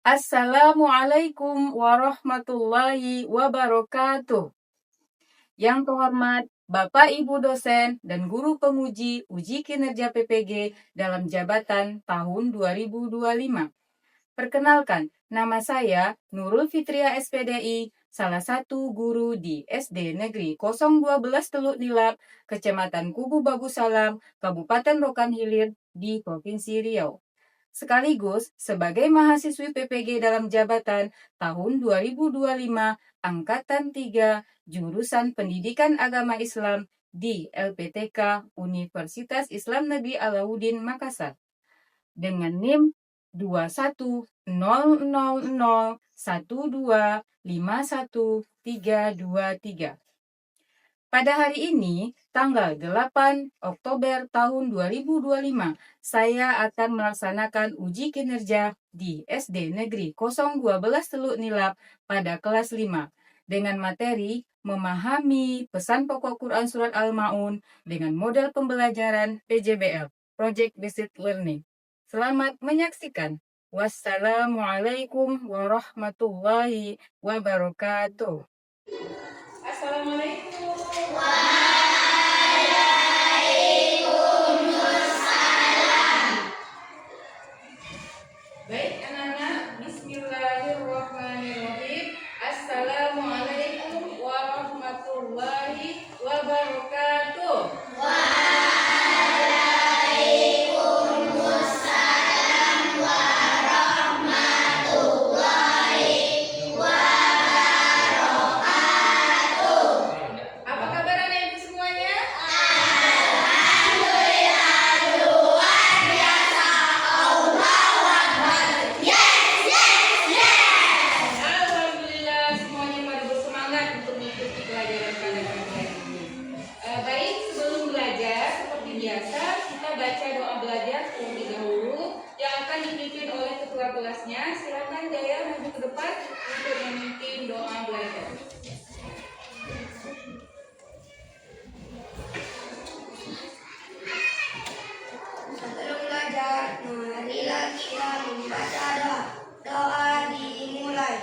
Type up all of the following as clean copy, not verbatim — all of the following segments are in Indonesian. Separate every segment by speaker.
Speaker 1: Assalamualaikum warahmatullahi wabarakatuh. Yang terhormat Bapak Ibu dosen dan guru penguji uji kinerja PPG dalam jabatan tahun 2025. Perkenalkan, nama saya Nurul Fitria SPDI, salah satu guru di SD Negeri 012 Teluk Nilap, Kecamatan Kubu Babu Salam, Kabupaten Rokan Hilir di Provinsi Riau. Sekaligus sebagai mahasiswi PPG dalam jabatan tahun 2025 Angkatan 3 jurusan Pendidikan Agama Islam di LPTK Universitas Islam Negeri Alauddin Makassar dengan NIM 2100012512323. Pada hari ini, tanggal 8 Oktober tahun 2025, saya akan melaksanakan uji kinerja di SD Negeri 012 Teluk Nilap pada kelas 5 dengan materi memahami pesan pokok Quran Surat Al-Ma'un dengan model pembelajaran PJBL, Project Based Learning. Selamat menyaksikan. Wassalamualaikum warahmatullahi wabarakatuh. Assalamualaikum. Baik anak-anak, bismillahirrahmanirrahim. Assalamualaikum warahmatullahi wabarakatuh. Apa kabar anak ibu semuanya? Alhamdulillah semuanya pada bersemangat untuk mengikuti pelajaran pada pagi hari ini. Baik, sebelum belajar seperti biasa kita baca doa belajar terlebih dahulu yang akan dipimpin oleh ketua kelasnya. Silakan Jaya maju ke depan untuk memimpin doa belajar.
Speaker 2: Sebelum belajar, marilah kita membaca doa. Doa dimulai.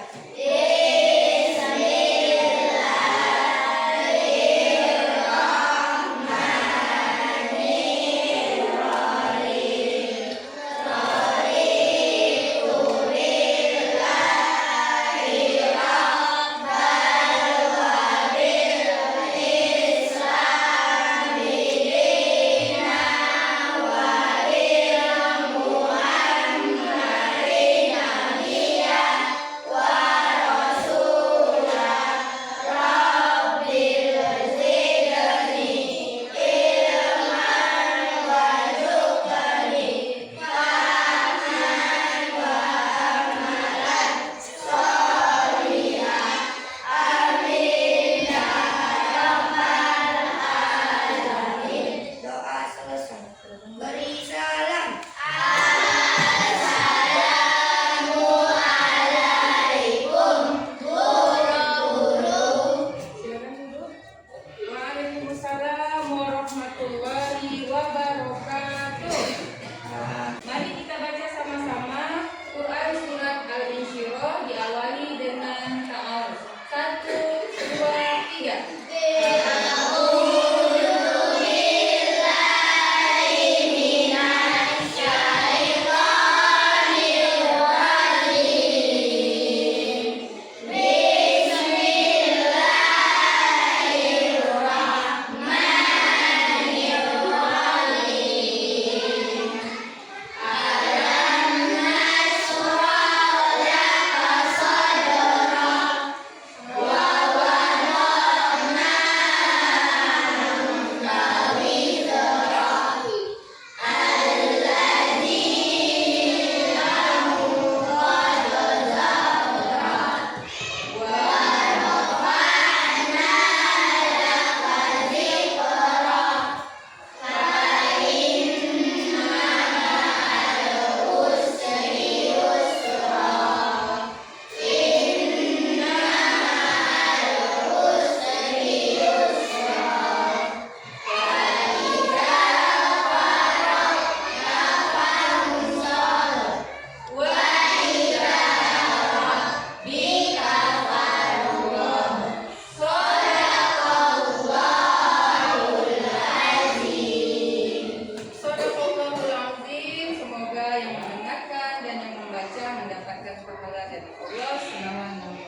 Speaker 1: Semoga yang mendengarkan dan yang membaca mendapatkan pahala dari Allah Subhanahu wa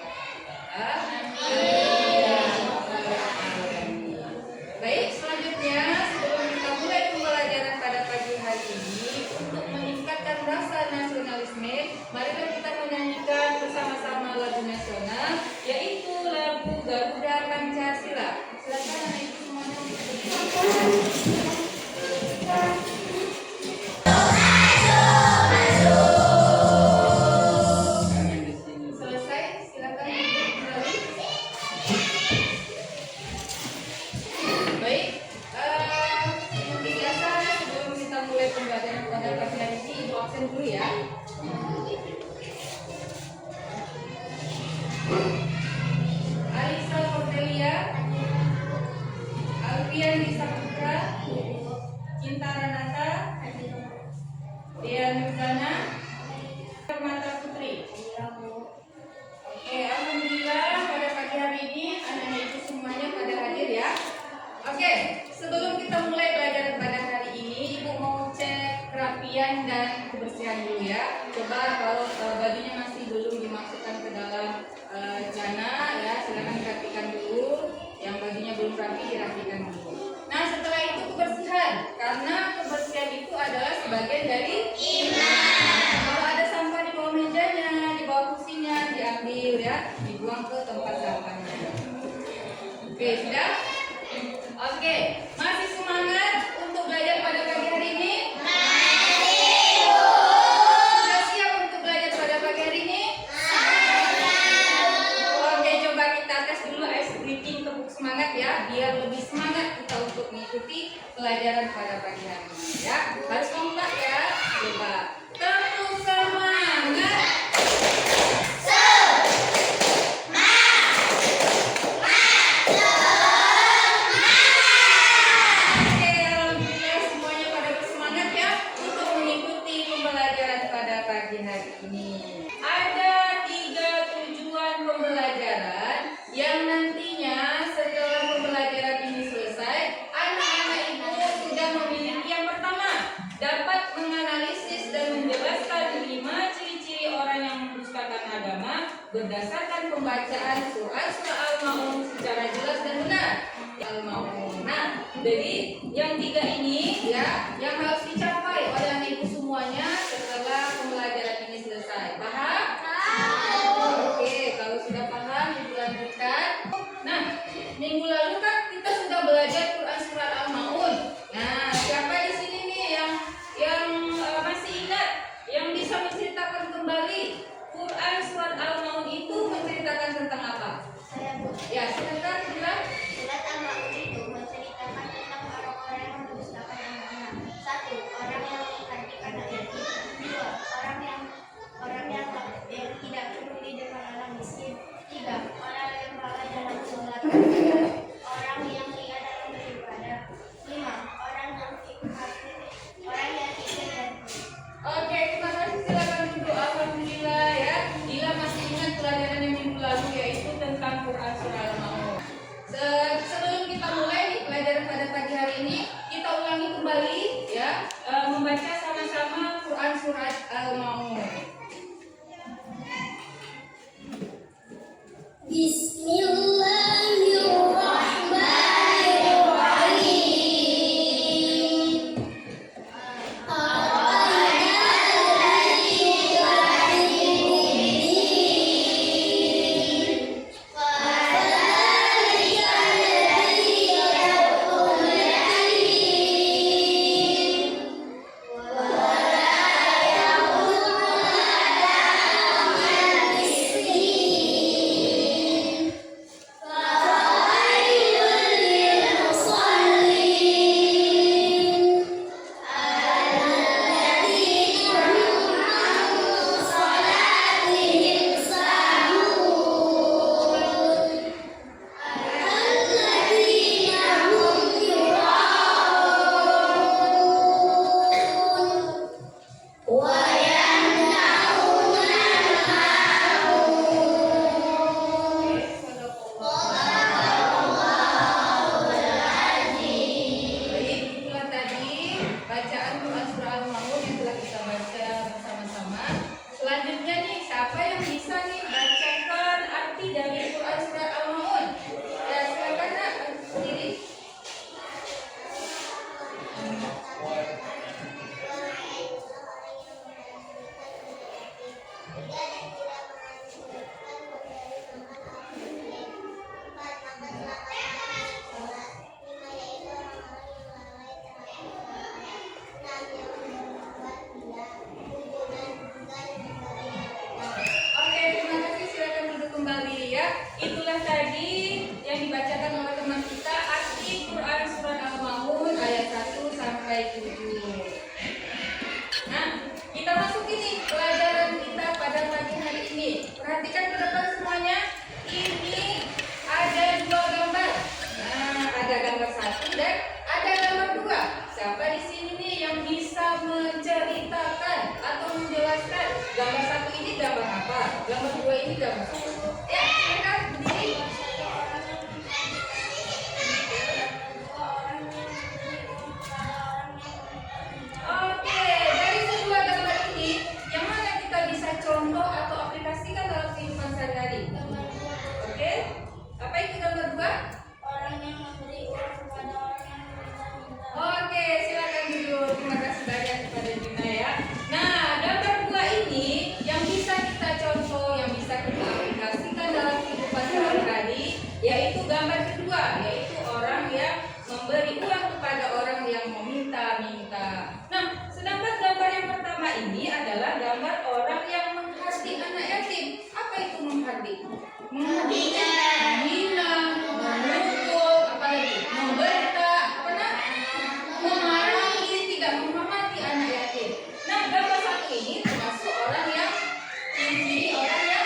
Speaker 1: Ta'ala. Amin. Baik, selanjutnya sebelum kita mulai pembelajaran pada pagi hari ini, untuk meningkatkan rasa nasionalisme, marilah kita menyanyikan bersama-sama lagu nasional, yaitu lagu Garuda Pancasila. Silakan anak ibu semuanya selesai, silakan kembali. Baik, seperti biasa sebelum kita mulai pembelajaran pada pagi hari ini, ibu absen dulu ya. Alisa Cordelia, Alfian Lisa Putra, Cinta Renata, Dian Nuzana, Permata Putri. Oke, alhamdulillah pada pagi hari ini anak-anak ibu semuanya pada hadir ya. Oke, sebelum kita mulai belajar pada hari ini, ibu mau cek kerapian dan kebersihan dulu ya. Coba kalau bajunya masih belum dimasukkan ke dalam jana ya, silakan rapikan dulu. Yang bajunya belum rapi dirapikan dulu. Nah, setelah itu kebersihan, karena kebersihan itu adalah sebagian dari iman. Kalau ada sampah di bawah mejanya, di bawah kursinya, diambil ya, dibuang ke tempat sampahnya. Oke, sudah? Oke, masih semangat untuk belajar pada pagi hari ini? Sudah siap untuk belajar pada pagi hari ini? Oke, coba kita tes dulu ice breathing tepuk semangat ya, biar lebih semangat kita untuk mengikuti pelajaran pada pagi hari ini ya. Harus kompak ya. Coba tepuk semangat. Oke, alhamdulillah semuanya pada bersemangat ya untuk mengikuti pembelajaran pada pagi hari ini. Ada 3 tujuan pembelajaran yang nantinya setelah pembelajaran ini selesai, anak-anak ibu sudah memiliki. Yang pertama, dapat menganalisis dan menjelaskan 5 ciri-ciri orang yang mendustakan agama berdasarkan pembacaan surah Al-Maun secara jelas dan benar. Al-Maun. Nah, jadi yang 3 ini ya yang harus dicapai oleh anak ibu semuanya setelah pembelajaran ini selesai. Paham? Oke, kalau sudah paham ibu lanjutkan. Nah, minggu lalu kan kita sudah belajar Quran surat Al-Maun. Nah, siapa di sini nih yang masih ingat, yang bisa menceritakan kembali Quran surat Al-Maun itu menceritakan tentang apa?
Speaker 2: Saya Bu.
Speaker 1: Ya, silakan bilang.
Speaker 2: Surat Al-Maun itu menceritakan tentang orang-orang yang mendustakan agama. 1. Orang yang menghardik anak yatim. Tiga, dan tidak menganjurkan memberi makan atau minum. Empat, makan selama sholat. Lima, yaitu orang-orang yang lalai terhadap sholat. Enam, yang berbuat gila. Tujuh, dan juga negara yang lain.
Speaker 1: Oke, terima kasih. Silakan duduk kembali ya. Itulah tadi yang dibacakan oleh teman kita arti Quran surat Al-Maun ayat 1 sampai 7. Nah, kita masuk ini pelajaran kita pada pagi hari ini. Perhatikan ke depan semuanya. Ini ada dua gambar. Nah, ada gambar 1 dan ada gambar 2. Siapa di sini nih yang bisa menceritakan atau menjelaskan gambar 1 ini gambar apa? Gambar 2 ini gambar apa? Ya, silakan berdiri. Oke, dari kedua gambar ini, yang mana kita bisa contoh atau aplikasikan dalam kehidupan sehari-hari? Oke, apa itu gambar 2?
Speaker 2: Orang yang memberi uang kepada orang yang meminta-minta.
Speaker 1: Oke, silakan duduk. Terima kasih banyak kepada Juna ya. Nah, gambar 2 ini yang bisa kita contoh, yang bisa kita aplikasikan dalam kehidupan sehari-hari, yaitu gambar kedua, yaitu orang yang memberi uang kepada orang yang meminta-minta. Nah, sedangkan gambar yang pertama ini adalah gambar orang yang menghardik anak yatim. Apa itu menghardik? Membina, mengutuk, apalagi membentak, apa memarahi, tidak menghormati anak yatim. Nah, gambar 1 ini termasuk orang yang ciri orang yang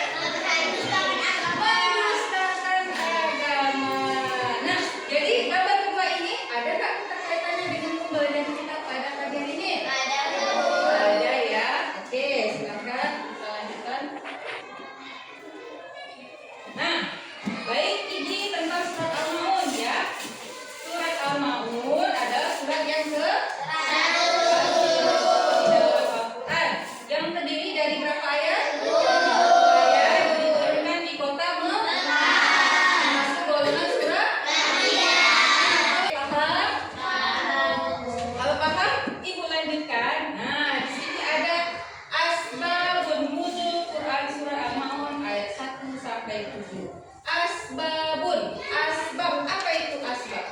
Speaker 1: menistakan agama. Nah, jadi gambar 2 ini ada tak keterkaitannya dengan pembelajaran kita pada pagi hari ini? Ada ya. Oke, silakan kita lanjutkan. Nah, baik, ini tentang surat Al-Maun ya. Surat Al-Maun adalah surat yang ke Al-Quran yang terdiri dari berapa ayat? 10 ayat, diturunkan di kota Mekah. Masuk golongan surat paham? Kalau paham, ibu lanjutkan. Nah, di sini ada asbabun nuzul Quran surah Al-Maun ayat 1 sampai 7. Asbabun, asbab, apa itu asbab?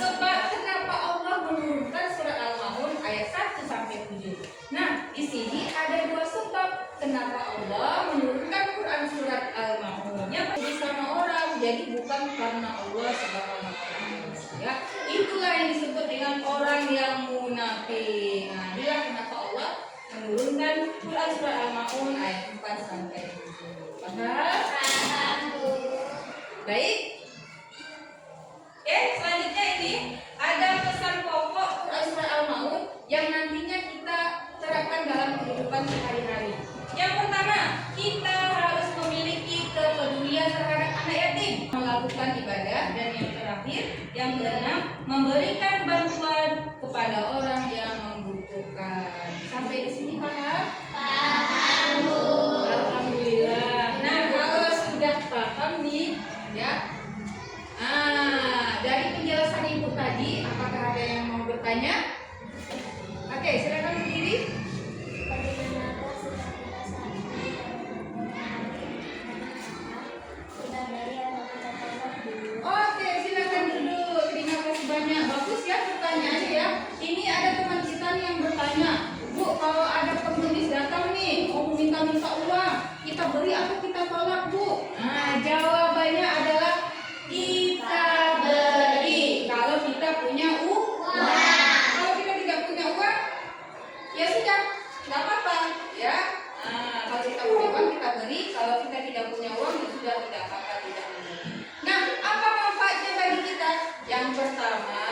Speaker 1: Sebab kenapa Allah menurunkan surat Al-Maun ayat 1 sampai 7. Nah, di sini ada 2 sebab kenapa Allah menurunkan Quran surat Al-Maun. Yang bersama orang, jadi bukan karena Allah Subhanahu wa taala. Ya, itulah yang disebut dengan orang yang munafik. Nah, inilah kenapa Allah menurunkan Quran surat Al-Maun ayat 4 sampai 7. Paham? Baik. Oke, selanjutnya ini ada pesan pokok Quran surah Al-Maun yang nantinya kita terapkan dalam kehidupan sehari-hari. Yang pertama, kita harus memiliki kepedulian terhadap anak yatim, melakukan ibadah, dan yang terakhir, yang keenam, memberikan bantuan kepada orang yang membutuhkan. Sampai di sini paham? Alhamdulillah. Nah, kalau sudah paham nih, ya. Dari penjelasan ibu tadi, apakah ada yang mau bertanya? Oke, silakan berdiri.
Speaker 2: Bagaimanakah sikap kita saat ini kita beri atau kita tolak dulu?
Speaker 1: Oke, silakan duduk. Terima kasih banyak. Bagus ya pertanyaannya ya. Ini ada teman kita nih yang bertanya, Bu, kalau ada pengemis datang nih mau minta uang, kita beri atau kita tolak, Bu? Nah, jawabannya adalah kita beri kalau kita punya uang. Kalau kita tidak punya uang, ya sudah, nggak apa-apa ya. Nah, kalau kita punya uang kita beri, kalau kita tidak punya uang ya sudah, tidak apa-apa, tidak beri. Nah, apa manfaatnya bagi kita? Yang pertama,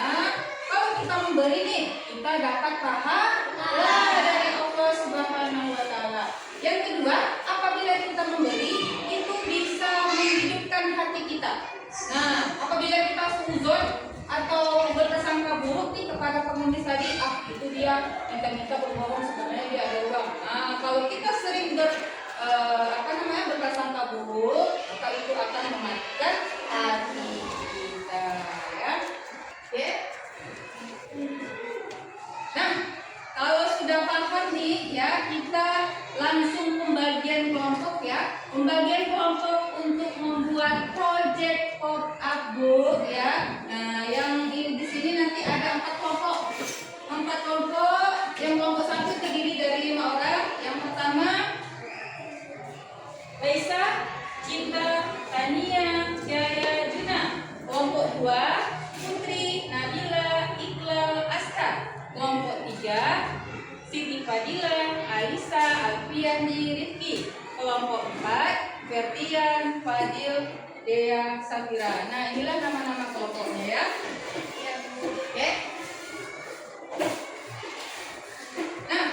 Speaker 1: kalau kita memberi nih, kita dapat pahala dari Allah Subhanahu wa taala. Yang kedua, apabila kita memberi, itu bisa menghidupkan hati kita. Nah, apabila kita suzon atau berprasangka buruk nih kepada pengemis tadi, itu dia minta-minta berbohong, sebenarnya dia ada uang. Nah, kalau kita sering berprasangka buruk, maka itu akan mematikan hati kita, ya. Oke. Nah, kalau sudah paham nih ya, kita langsung pembagian kelompok ya. Pembagian kelompok untuk membuat project pop-up book ya. Nah, yang di sini nanti ada 4 kelompok. 4 kelompok. Yang kelompok 1 terdiri dari 5 orang. Yang pertama Raisa, Cinta, Tania, Jaya, Juna. Kelompok 2 Putri, Nabila, Iqbal, Aska. Kelompok 3 Siti Fadila, Alisa, Alfiani, Rifki. Kelompok 4 Ferdian, Fadil, Dea, Safira. Nah, inilah nama-nama kelompoknya ya. Oke. Nah,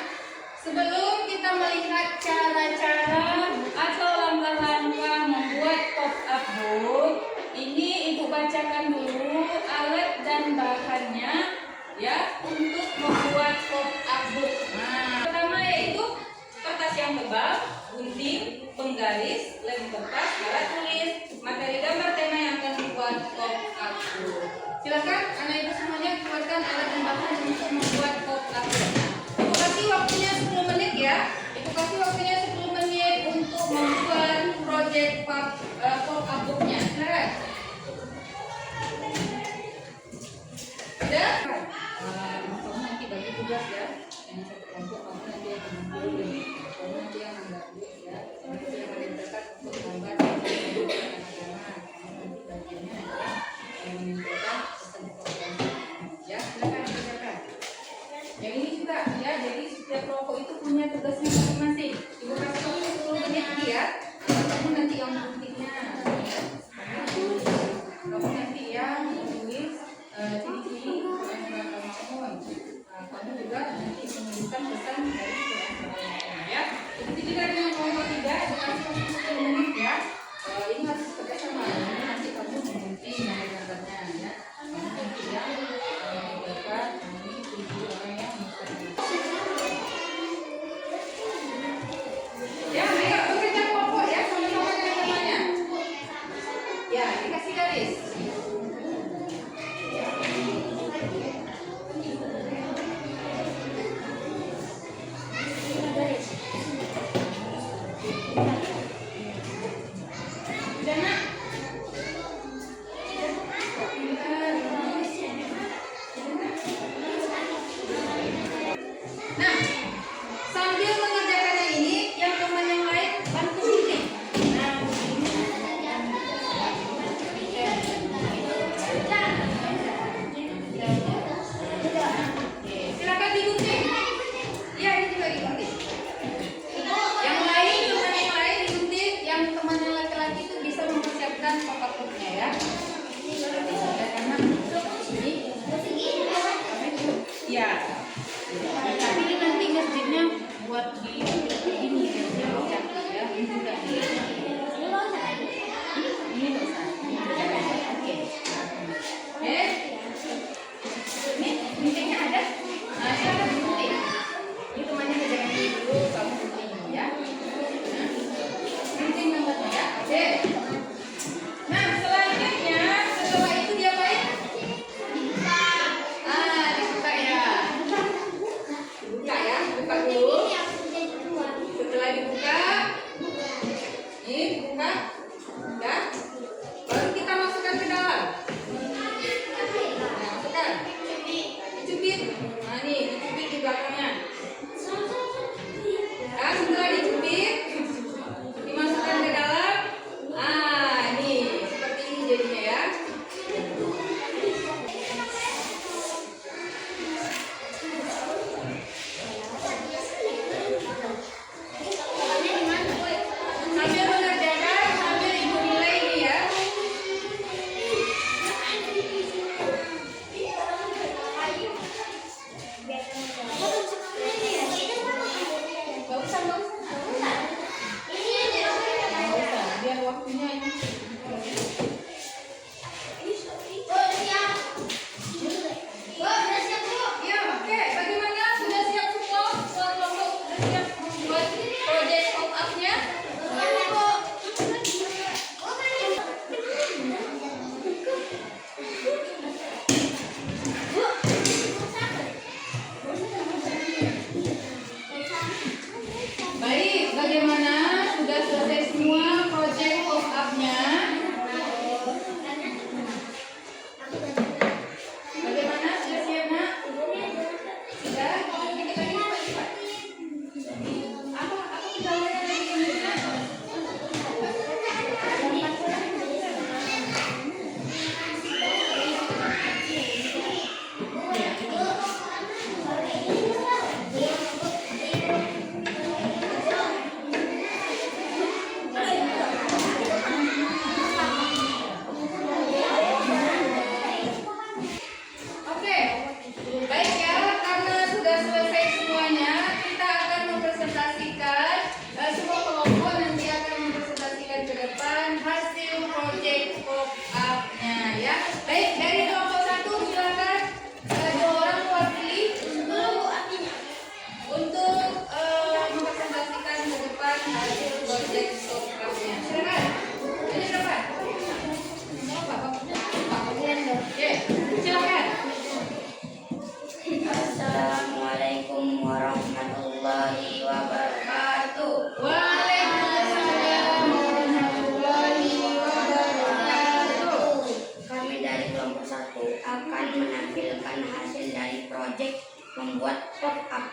Speaker 1: sebelum kita melihat cara-cara atau langkah-langkah membuat pop-up book, ini Ibu bacakan dulu alat dan bahannya ya untuk membuat pop-up book. Nah, pertama yaitu kertas yang tebal, gunting, penggaris, lem kertas, alat tulis, materi gambar tema yang akan dibuat pop-up book. Silakan anak ibu semuanya keluarkan alat dan bahan untuk membuat pop-up book. Ibu kasih waktunya 10 menit ya. Ibu kasih waktunya 10 menit untuk membuat project pop-up booknya. Silakan. Udah? Kamu nanti bagi tugas ya. Yang satu kelompok kamu nanti yang mengambil, kamu nanti yang mengambil ya. Nanti yang menentukan untuk gambar anak-anak. Kamu nanti bagiannya adalah yang menentukan pesan program. Ya, silakan silakan. Yang ini juga ya. Jadi setiap kelompok itu punya tugasnya masing-masing. Ibu kasih waktu 10 menit ya. Kamu nanti yang menentukannya. Ya. Kamu nanti yang menulis ciri-ciri kamu juga nanti menuliskan pesan dari kelompok ya. Begitu juga dengan kelompok 3, dikasih waktu 10 menit ya. Ini harus kerja sama. Ini nanti kamu menggunting gambar-gambarnya ya. Kamu nanti yang menggambarkan ini 7 orang yang ya, ayo bekerja kelompok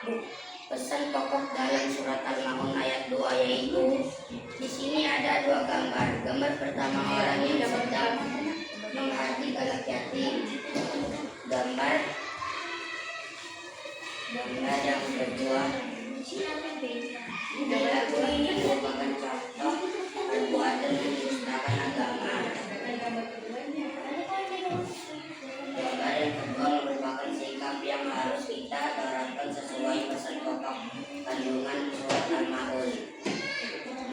Speaker 2: Pesan pokok dalam surat Al-Maun ayat 2 yaitu di sini ada 2 gambar. Gambar pertama orang yang sedang menghati anak yatim. Gambar yang kedua di lagu ini merupakan contoh perbuatan mendustakan agama. Gambar yang kedua merupakan sikap yang harus kita terapkan sesuai pesan pokok kandungan surat Al-Maun.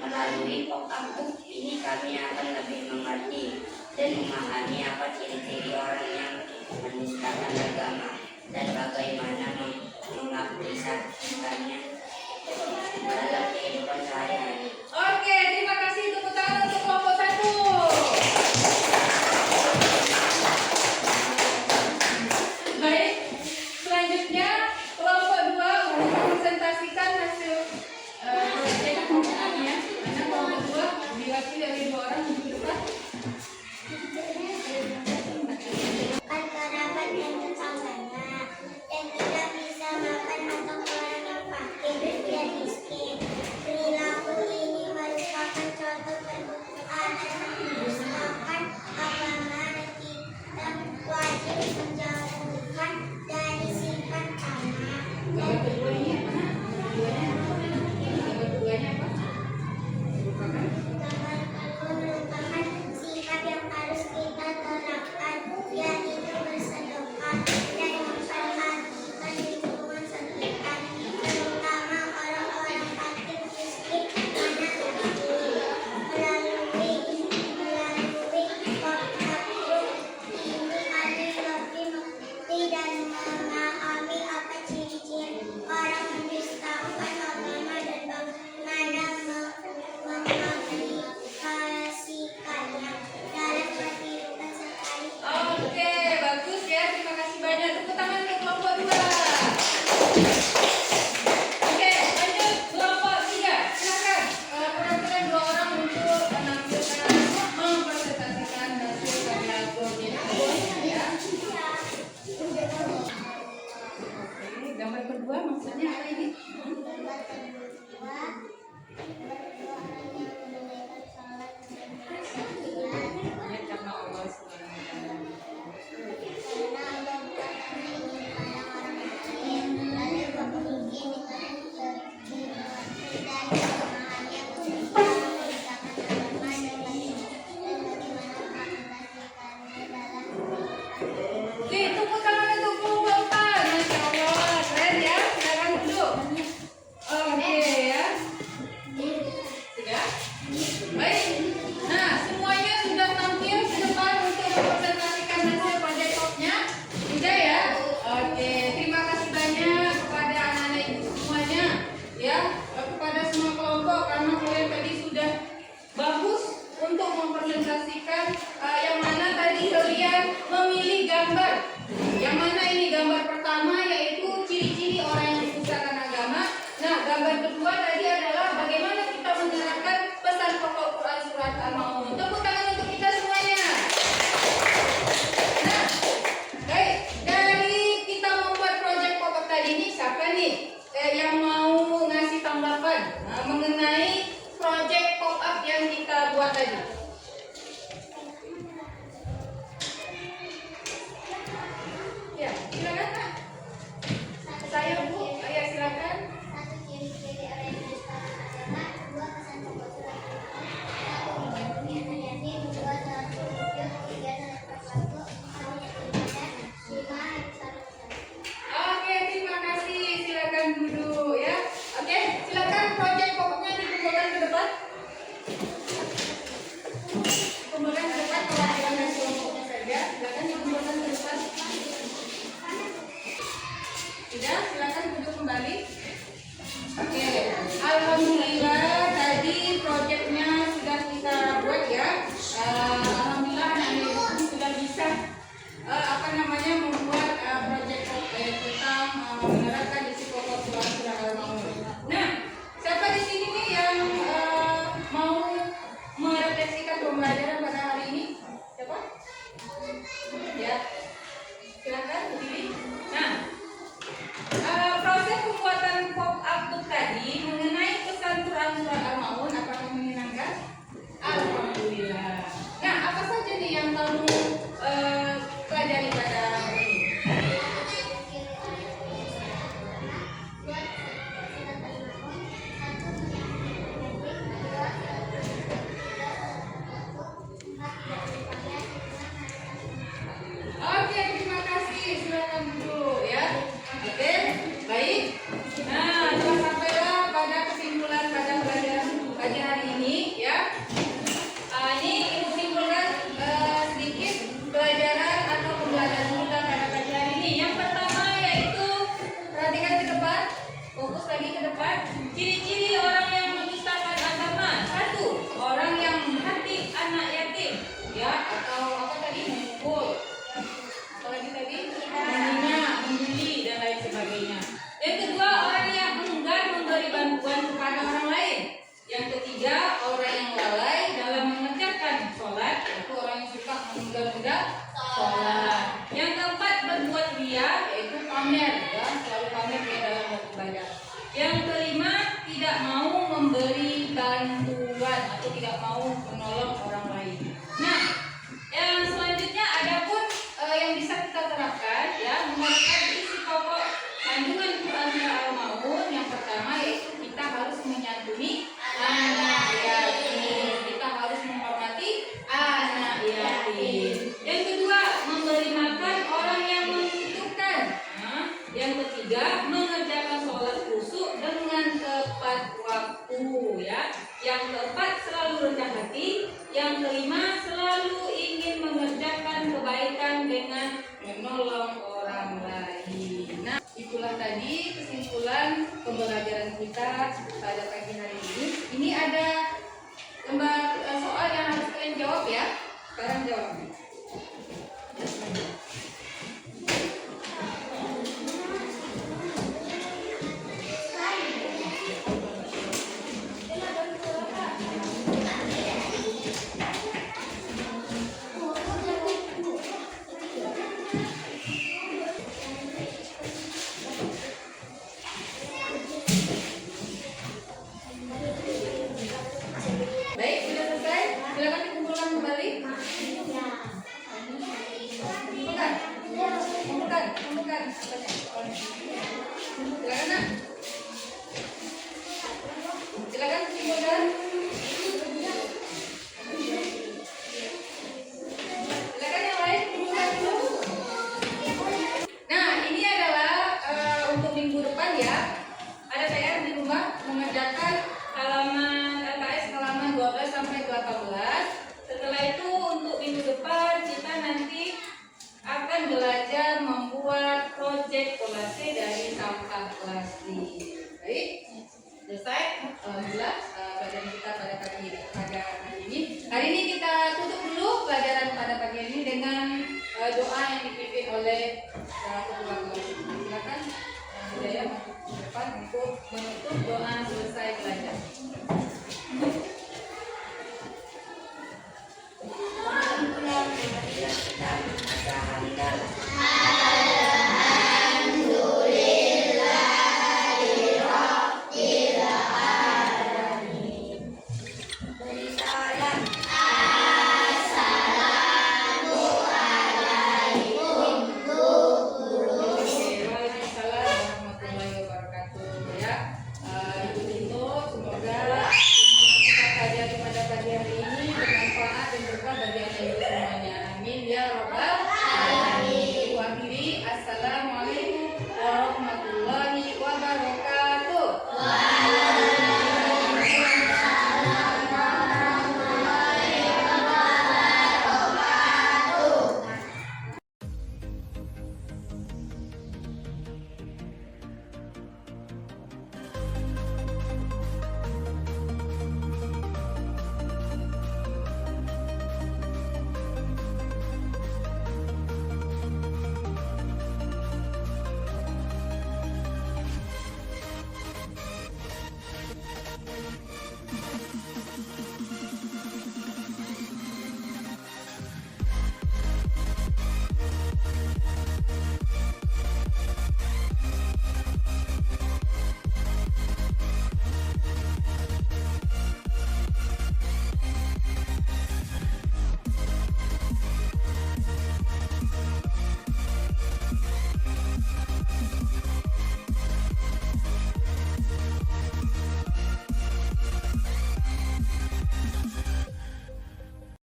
Speaker 2: Melalui pokok ini kami akan lebih mengerti dan memahami apa ciri-ciri orang yang mendustakan agama dan bagaimana mengaplikasikannya dalam kehidupan sehari-hari.
Speaker 1: Oke, terima kasih. Tepuk tangan untuk kelompok 1. Baik, selanjutnya kelompok 2 untuk mempresentasikan hasil proyek pokoknya. Mana kelompok 2 diwakili oleh 2 orang di depan.
Speaker 2: Kan kerabat dan tetangganya yang tidak bisa makan atau orang yang fakir dan miskin. Perilaku ini merupakan contoh perbuatan mendustakan agama dan kita wajib menjauhkan dari sifat anak.
Speaker 1: Gambar keduanya mana? Gambar keduanya apa?
Speaker 2: Gambar kedua merupakan sikap yang harus kita terapkan, yaitu bersedekah dan memperhatikan lingkungan sekitar, terutama orang-orang fakir, miskin, anak yatim. Melalui podcast ini kami lebih mengerti dan memahami apa ciri-ciri orang mendustakan agama dan bagaimana mengaplikasikannya dalam kehidupan sehari-hari.
Speaker 1: Oke, bagus ya. Terima kasih banyak. Tepuk tangan untuk kelompok 2. Oke, lanjut kelompok 3. Silakan. Perwakilan 2 orang untuk menampilkan mempresentasikan hasil karya proyek ya. Oke, gambar kedua maksudnya apa ini?
Speaker 2: Gambar kedua orang yang menunaikan salat dan bersalat
Speaker 1: Ya, karena Allah Subhanahu wa taala.
Speaker 2: karena Allah berkata menginginkan orang lain lalu memiliki lebih mengerti dan memahami apa mendustakan agama dan bagaimana mengaplikasikannya dalam kehidupan.
Speaker 1: Oke, tepuk tangan untuk kelompok 4. Masya Allah, keren ya. Silakan duduk. Oke ya. Sudah? Baik. Nah, semuanya sudah tampil ke depan untuk mempresentasikan hasil proyek talk-nya. Sudah ya? Oke, terima kasih banyak kepada anak-anak ibu semuanya. Ya, kepada semua kelompok karena kalian tadi sudah bagus untuk mempresentasikan yang mana tadi kalian memilih gambar. Yang mana ini gambar pertama yaitu ciri-ciri orang yang mendustakan agama. Nah, gambar kedua tadi adalah bagaimana kita menerapkan pesan pokok Quran surat Al-Maun. Tepuk tangan untuk kita semuanya. Nah, baik, dari kita membuat proyek pokok tadi ini siapa nih yang mau ngasih tanggapan mengenai proyek pop-up yang kita buat tadi? Ya, silakan Kak. Saya Bu, ayo silakan.
Speaker 2: Satu ciri-ciri orang yang mendustakan agama, dua pesan pokok surat Al-Maun, satu menjauhi anak yatim, dua salat subuh, tiga salat fardu, empat ibadah, lima hari salat.
Speaker 1: Oke, terima kasih. Silakan duduk ya. Oke, silakan proyek pokoknya dikumpulkan ke depan. Kumpulkan ke depan kalau ada yang kelompoknya saja. Silakan dikumpulkan ke depan. Sudah, silakan duduk kembali. Oke, alhamdulillah tadi proyeknya sudah kita buat ya. Alhamdulillah anak-anak ibu sudah bisa membuat proyek tentang menerapkan isi pokok surat Al-Maun. Nah, siapa di sini nih yang mau merefleksikan pembelajaran pada hari ini? Siapa? Ya, silakan dipilih. Nah, proses pembuatan depan. Ciri-ciri orang yang mendustakan agama. 1. Orang yang menghati anak yatim, ya, atau apa tadi, memukul. Apalagi tadi, menghina, membuli dan lain sebagainya. Yang kedua, orang yang enggan memberi bantuan kepada orang lain. Yang ketiga, orang yang lalai dalam mengerjakan sholat, yaitu orang yang suka menunda-nunda sholat. Yang keempat, berbuat ria, yaitu pamer, ya, selalu pamer dia dalam beribadah. Yang kelima, tidak mau memberi bantuan atau tidak mau menolong orang lain. Nah, yang selanjutnya adapun yang bisa kita terapkan, ya, menerapkan isi pokok kandungan Quran Surah Al-Maun. Yang pertama yaitu kita harus menyantuni anak yatim, kita harus menghormati anak yatim. Yang kedua, memberi makan orang yang membutuhkan. Nah, yang ketiga, mengerjakan sholat khusyuk dengan tepat waktu, ya. Yang keempat, selalu rendah hati. Yang kelima, selalu ingin mengerjakan kebaikan dengan menolong orang lain. Nah, itulah tadi kesimpulan pembelajaran kita pada pagi hari ini. Ini ada soal yang harus kalian jawab, ya. Sekarang jawab. Baik, sudah selesai. Silakan dikumpulkan kembali. Kumpulkan. Silakan, Nak. Silakan kumpulkan. Silakan yang lain kumpulkan dulu. Nah, ini adalah untuk minggu depan, ya. Ada PR di rumah mengerjakan halaman LKS halaman 12 sampai 18. Setelah itu untuk minggu depan kita nanti akan belajar membuat proyek kolase dari sampah plastik. Baik, selesai. Alhamdulillah pelajaran kita pada hari ini. Hari ini kita tutup dulu pelajaran pada pagi ini dengan doa yang dipimpin oleh ketua kelas. Silakan Hidayah masuk ke depan untuk menutup doa